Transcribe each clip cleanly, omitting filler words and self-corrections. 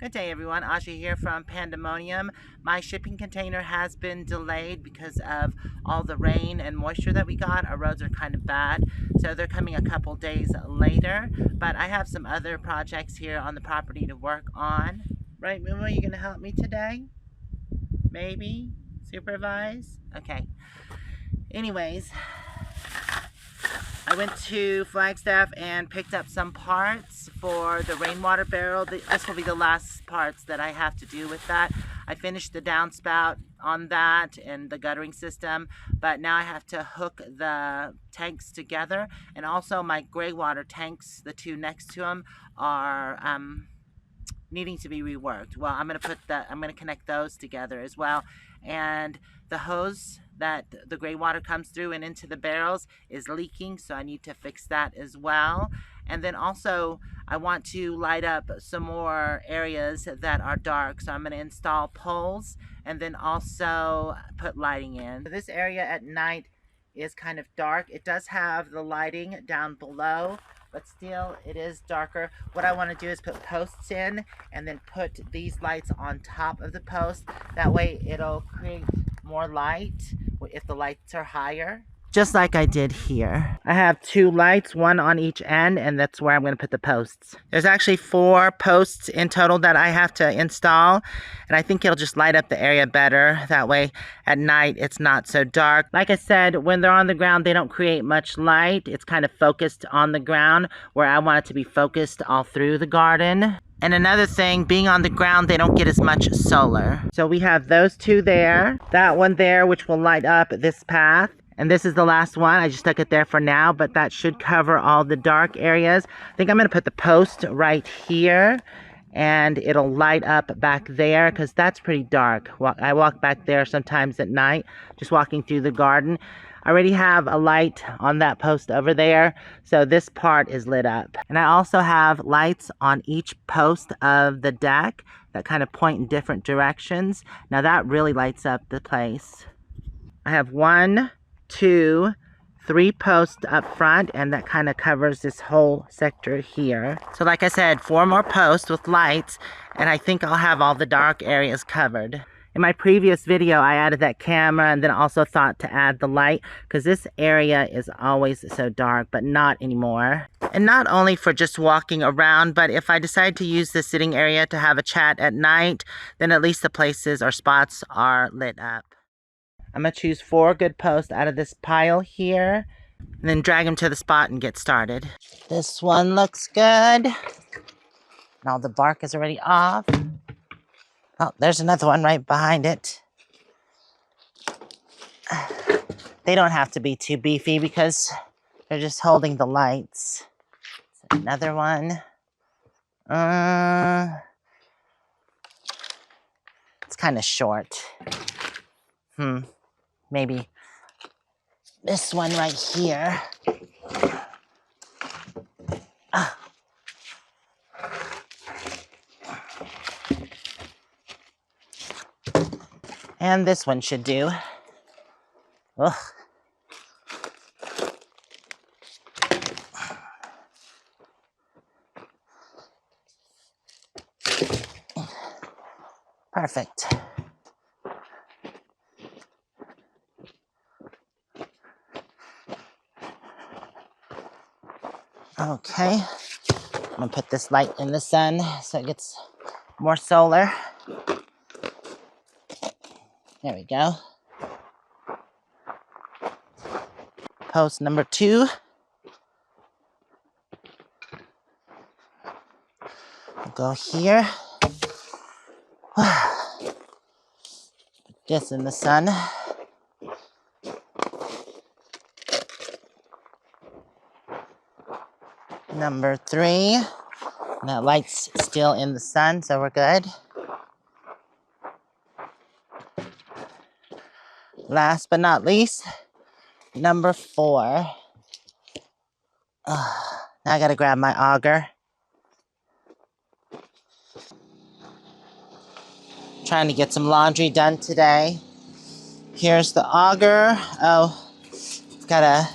Good day, everyone. Asha here from Panda Monium. My shipping container has been delayed because of all the rain and moisture that we got. Our roads are kind of bad, so they're coming a couple days later. But I have some other projects here on the property to work on. Right, Moo-moo, you gonna help me today? Maybe? Supervise? Okay. Anyways, I went to Flagstaff and picked up some parts for the rainwater barrel. This will be the last parts that I have to do with that. I finished the downspout on that and the guttering system, but now I have to hook the tanks together, and also my gray water tanks, the two next to them, are needing to be reworked. Well, I'm gonna connect those together as well. And the hose that the gray water comes through and into the barrels is leaking, so I need to fix that as well. And then also I want to light up some more areas that are dark, so I'm going to install poles and then also put lighting in. This area at night is kind of dark. It does have the lighting down below, but still it is darker. What I want to do is put posts in and then put these lights on top of the post. That way it'll create more light if the lights are higher. Just like I did here. I have two lights, one on each end, and that's where I'm going to put the posts. There's actually 4 posts in total that I have to install, and I think it'll just light up the area better. That way at night it's not so dark. Like I said, when they're on the ground they don't create much light. It's kind of focused on the ground, where I want it to be focused all through the garden. And another thing, being on the ground, they don't get as much solar. So we have those 2 there. That one there, which will light up this path. And this is the last one. I just stuck it there for now, but that should cover all the dark areas. I think I'm going to put the post right here, and it'll light up back there because that's pretty dark. I walk back there sometimes at night, just walking through the garden. I already have a light on that post over there, so this part is lit up. And I also have lights on each post of the deck that kind of point in different directions. Now that really lights up the place. I have 1, 2, 3 posts up front, and that kind of covers this whole sector here. So like I said, 4 more posts with lights, and I think I'll have all the dark areas covered. In my previous video, I added that camera and then also thought to add the light because this area is always so dark, but not anymore. And not only for just walking around, but if I decide to use this sitting area to have a chat at night, then at least the places or spots are lit up. I'm going to choose 4 good posts out of this pile here, and then drag them to the spot and get started. This one looks good. And all the bark is already off. Oh, there's another one right behind it. They don't have to be too beefy because they're just holding the lights. Another one. It's kind of short. Maybe this one right here. And this one should do. Ugh. Perfect. Okay, I'm gonna put this light in the sun so it gets more solar. There we go. Post number 2. We'll go here. Put this in the sun. Number 3. And that light's still in the sun, so we're good. Last but not least, number 4. Now I gotta grab my auger. Trying to get some laundry done today. Here's the auger. Oh, gotta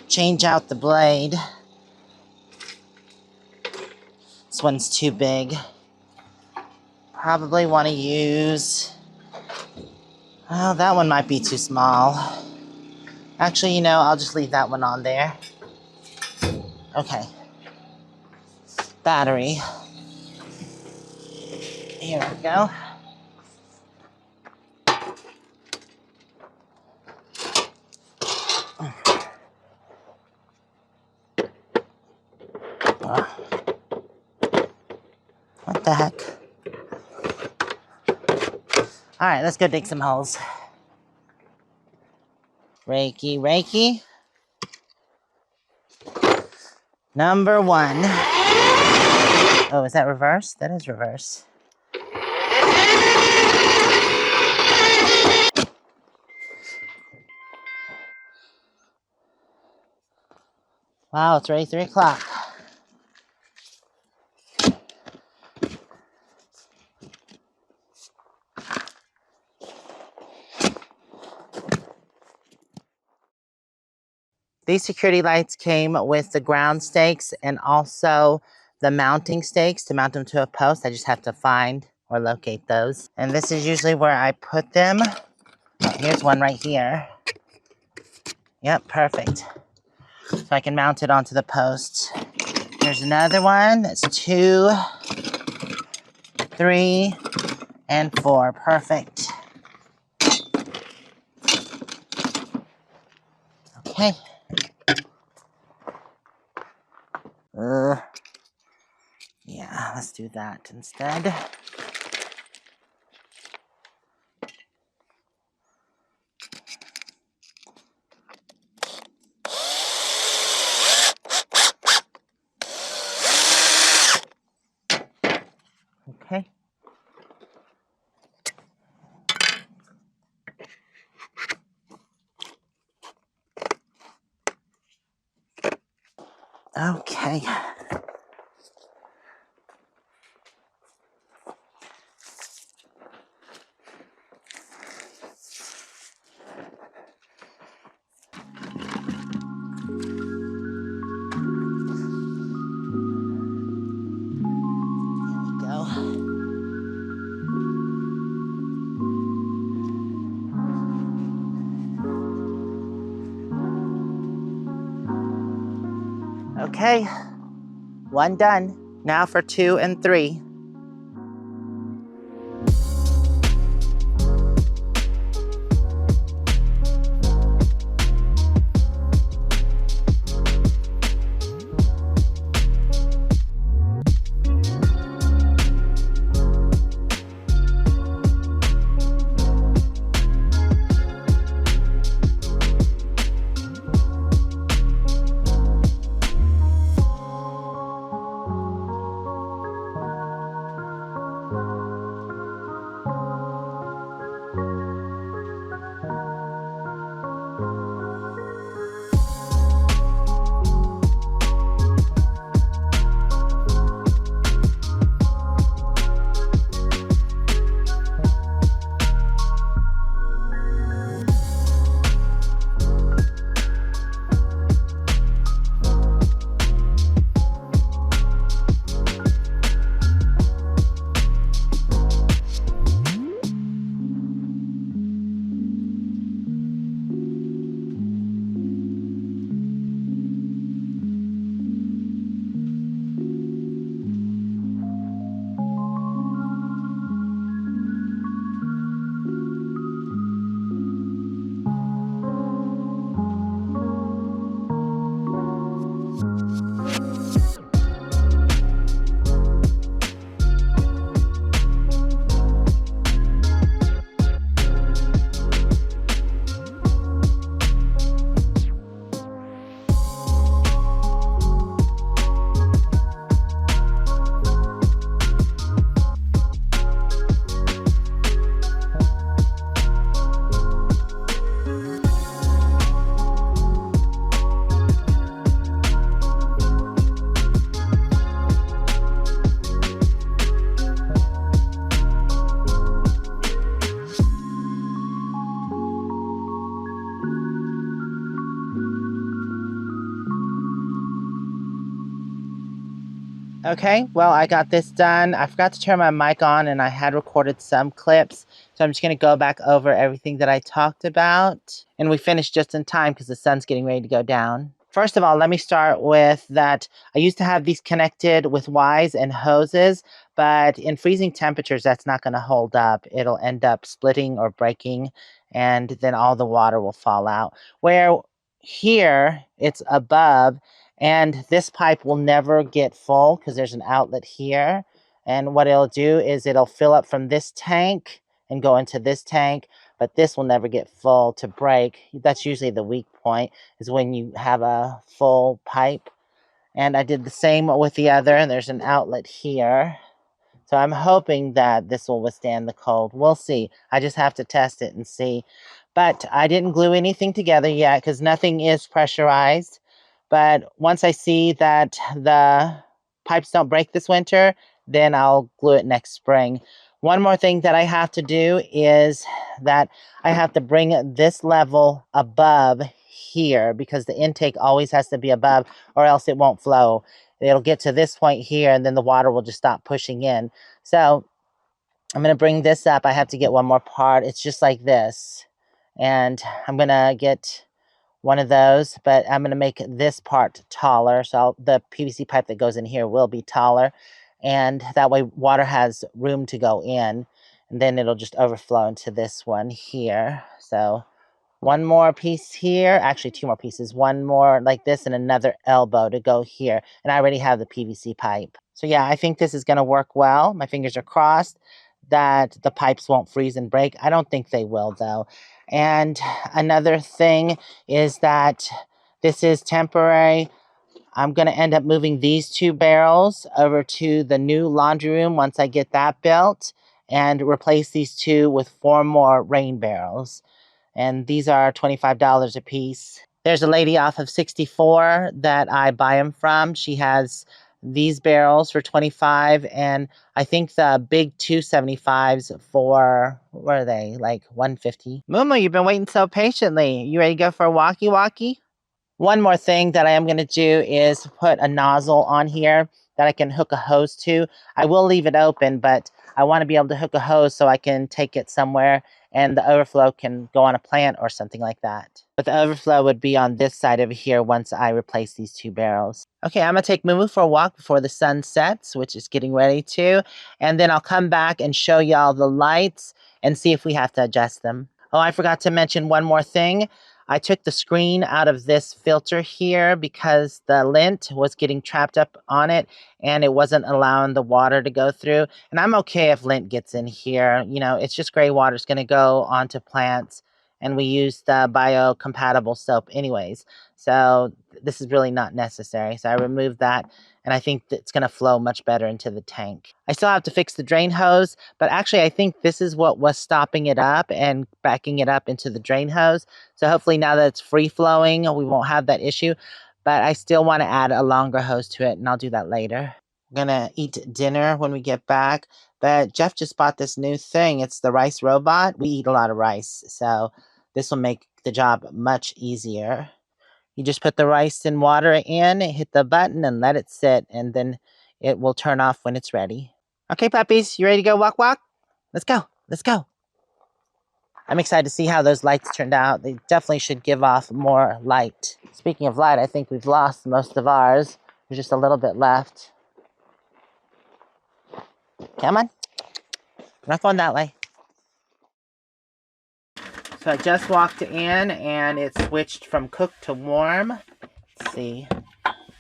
change out the blade. This one's too big. probably want to use, oh, that one might be too small. Actually, I'll just leave that one on there. Okay. Battery. Here we go. What the heck? All right, let's go dig some holes. Reiki, Reiki. Number 1. Oh, is that reverse? That is reverse. Wow, it's already 3 o'clock. These security lights came with the ground stakes and also the mounting stakes to mount them to a post. I just have to find or locate those. And this is usually where I put them. Oh, here's one right here. Yep, perfect. So I can mount it onto the post. Here's another one. That's 2, 3, and 4. Perfect. Okay. Yeah, let's do that instead. Okay. Okay. Okay, 1 done. Now for 2 and 3. Okay, well, I got this done. I forgot to turn my mic on and I had recorded some clips. So I'm just going to go back over everything that I talked about. And we finished just in time because the sun's getting ready to go down. First of all, let me start with that I used to have these connected with Ys and hoses, but in freezing temperatures, that's not going to hold up. It'll end up splitting or breaking, and then all the water will fall out. Where here, it's above, and this pipe will never get full because there's an outlet here. And what it'll do is it'll fill up from this tank and go into this tank, but this will never get full to break. That's usually the weak point, is when you have a full pipe. And I did the same with the other, and there's an outlet here. So I'm hoping that this will withstand the cold. We'll see. I just have to test it and see. But I didn't glue anything together yet because nothing is pressurized. But once I see that the pipes don't break this winter, then I'll glue it next spring. One more thing that I have to do is that I have to bring this level above here because the intake always has to be above or else it won't flow. It'll get to this point here and then the water will just stop pushing in. So I'm going to bring this up. I have to get one more part. It's just like this. And I'm going to get one of those, but I'm going to make this part taller. So the PVC pipe that goes in here will be taller. And that way water has room to go in. And then it'll just overflow into this one here. So one more piece here, actually two more pieces, one more like this and another elbow to go here. And I already have the PVC pipe. So yeah, I think this is going to work well. My fingers are crossed that the pipes won't freeze and break. I don't think they will though. And another thing is that this is temporary. I'm going to end up moving these 2 barrels over to the new laundry room once I get that built and replace these 2 with 4 more rain barrels. And these are $25 a piece. There's a lady off of 64 that I buy them from. She has these barrels for 25, and I think the big 275s for, what are they, like 150. Moo-moo, you've been waiting so patiently. You ready to go for a walkie-walkie? One more thing that I am going to do is put a nozzle on here that I can hook a hose to. I will leave it open, but I want to be able to hook a hose so I can take it somewhere and the overflow can go on a plant or something like that. But the overflow would be on this side over here once I replace these 2 barrels. Okay, I'm going to take Moo-moo for a walk before the sun sets, which is getting ready to. And then I'll come back and show y'all the lights and see if we have to adjust them. Oh, I forgot to mention one more thing. I took the screen out of this filter here because the lint was getting trapped up on it and it wasn't allowing the water to go through. And I'm okay if lint gets in here. You know, it's just gray water. It's going to go onto plants. And we use the biocompatible soap anyways. So this is really not necessary. So I removed that. And I think it's going to flow much better into the tank. I still have to fix the drain hose, but actually I think this is what was stopping it up and backing it up into the drain hose. So hopefully now that it's free flowing, we won't have that issue. But I still want to add a longer hose to it, and I'll do that later. We're going to eat dinner when we get back. But Jeff just bought this new thing. It's the rice robot. We eat a lot of rice, so this will make the job much easier. You just put the rice and water in, hit the button, and let it sit, and then it will turn off when it's ready. Okay, puppies, you ready to go walk, walk? Let's go. Let's go. I'm excited to see how those lights turned out. They definitely should give off more light. Speaking of light, I think we've lost most of ours. There's just a little bit left. Come on. We're not going that way. So I just walked in and it switched from cooked to warm. Let's see.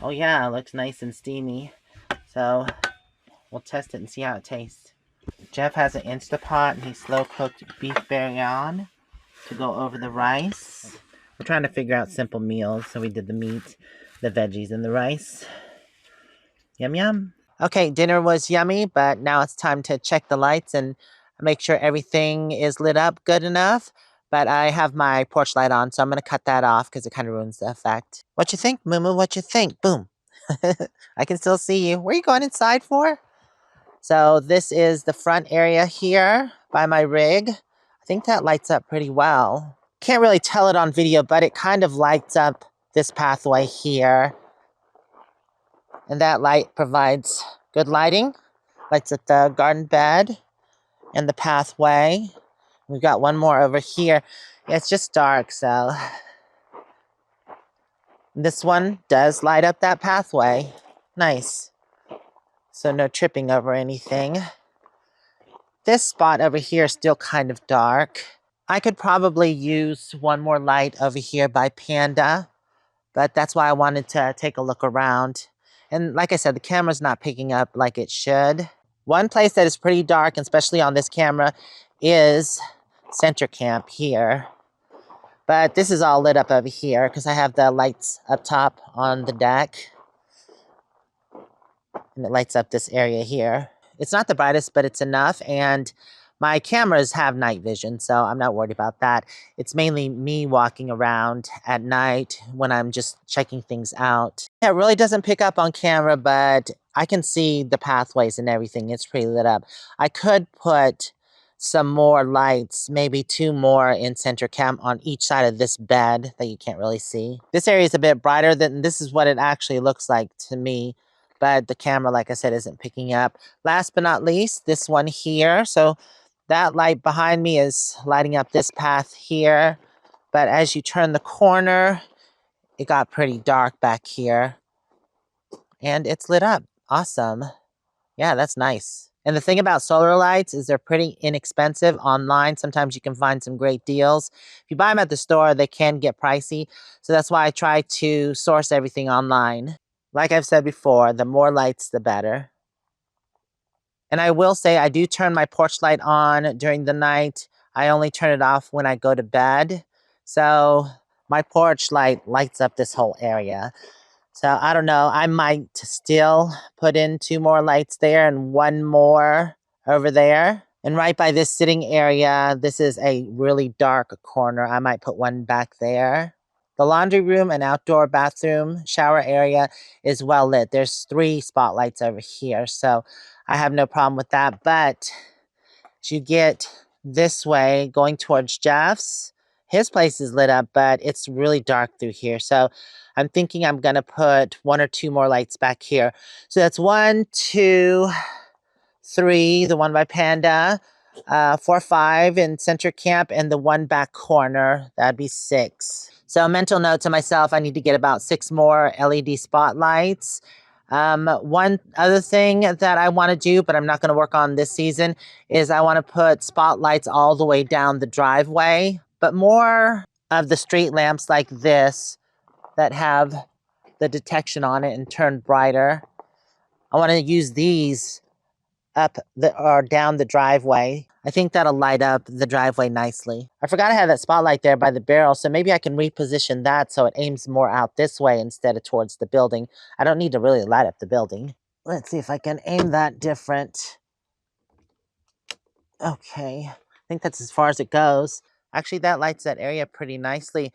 Oh yeah, it looks nice and steamy. So we'll test it and see how it tastes. Jeff has an Instapot and he slow cooked beef bouillon to go over the rice. We're trying to figure out simple meals, so we did the meat, the veggies, and the rice. Yum yum. Okay, dinner was yummy, but now it's time to check the lights and make sure everything is lit up good enough. But I have my porch light on, so I'm going to cut that off because it kind of ruins the effect. What you think, Moo-moo? What you think? Boom. I can still see you. Where are you going inside for? So this is the front area here by my rig. I think that lights up pretty well. Can't really tell it on video, but it kind of lights up this pathway here. And that light provides good lighting. Lights at the garden bed and the pathway. We've got one more over here. Yeah, it's just dark, so this one does light up that pathway. Nice. So no tripping over anything. This spot over here is still kind of dark. I could probably use one more light over here by Panda, but that's why I wanted to take a look around. And like I said, the camera's not picking up like it should. One place that is pretty dark, especially on this camera, is Center Camp here. But this is all lit up over here because I have the lights up top on the deck. And it lights up this area here. It's not the brightest, but it's enough. And my cameras have night vision, so I'm not worried about that. It's mainly me walking around at night when I'm just checking things out. Yeah, it really doesn't pick up on camera, but I can see the pathways and everything. It's pretty lit up. I could put some more lights, maybe 2 more in Center Camp on each side of this bed that you can't really see. This area is a bit brighter than this is what it actually looks like to me. But the camera, like I said, isn't picking up. Last but not least, this one here. So that light behind me is lighting up this path here. But as you turn the corner, it got pretty dark back here. And it's lit up. Awesome. Yeah, that's nice. And the thing about solar lights is they're pretty inexpensive online. Sometimes you can find some great deals. If you buy them at the store, they can get pricey. So that's why I try to source everything online. Like I've said before, the more lights, the better. And I will say I do turn my porch light on during the night. I only turn it off when I go to bed. So my porch light lights up this whole area. So I don't know, I might still put in 2 more lights there and 1 more over there. And right by this sitting area, this is a really dark corner. I might put 1 back there. The laundry room and outdoor bathroom shower area is well lit. There's 3 spotlights over here, so I have no problem with that. But as you get this way, going towards Jeff's, his place is lit up, but it's really dark through here. So I'm thinking I'm going to put 1 or 2 more lights back here. So that's 1, 2, 3, the one by Panda, 4, 5 in Center Camp, and the 1 back corner. That'd be 6. So a mental note to myself, I need to get about 6 more LED spotlights. One other thing that I want to do, but I'm not going to work on this season, is I want to put spotlights all the way down the driveway, but more of the street lamps like this that have the detection on it and turn brighter. I want to use these up or down the driveway. I think that'll light up the driveway nicely. I forgot I had that spotlight there by the barrel, so maybe I can reposition that so it aims more out this way instead of towards the building. I don't need to really light up the building. Let's see if I can aim that different. Okay, I think that's as far as it goes. Actually, that lights that area pretty nicely.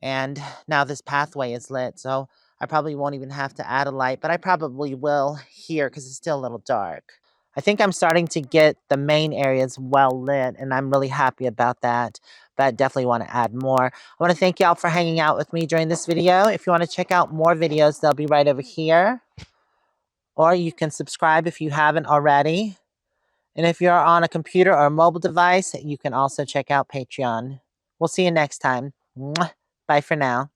And now this pathway is lit, so I probably won't even have to add a light, but I probably will here because it's still a little dark. I think I'm starting to get the main areas well lit, and I'm really happy about that, but definitely want to add more. I want to thank y'all for hanging out with me during this video. If you want to check out more videos, they'll be right over here. Or you can subscribe if you haven't already. And if you're on a computer or a mobile device, you can also check out Patreon. We'll see you next time. Mwah. Bye for now.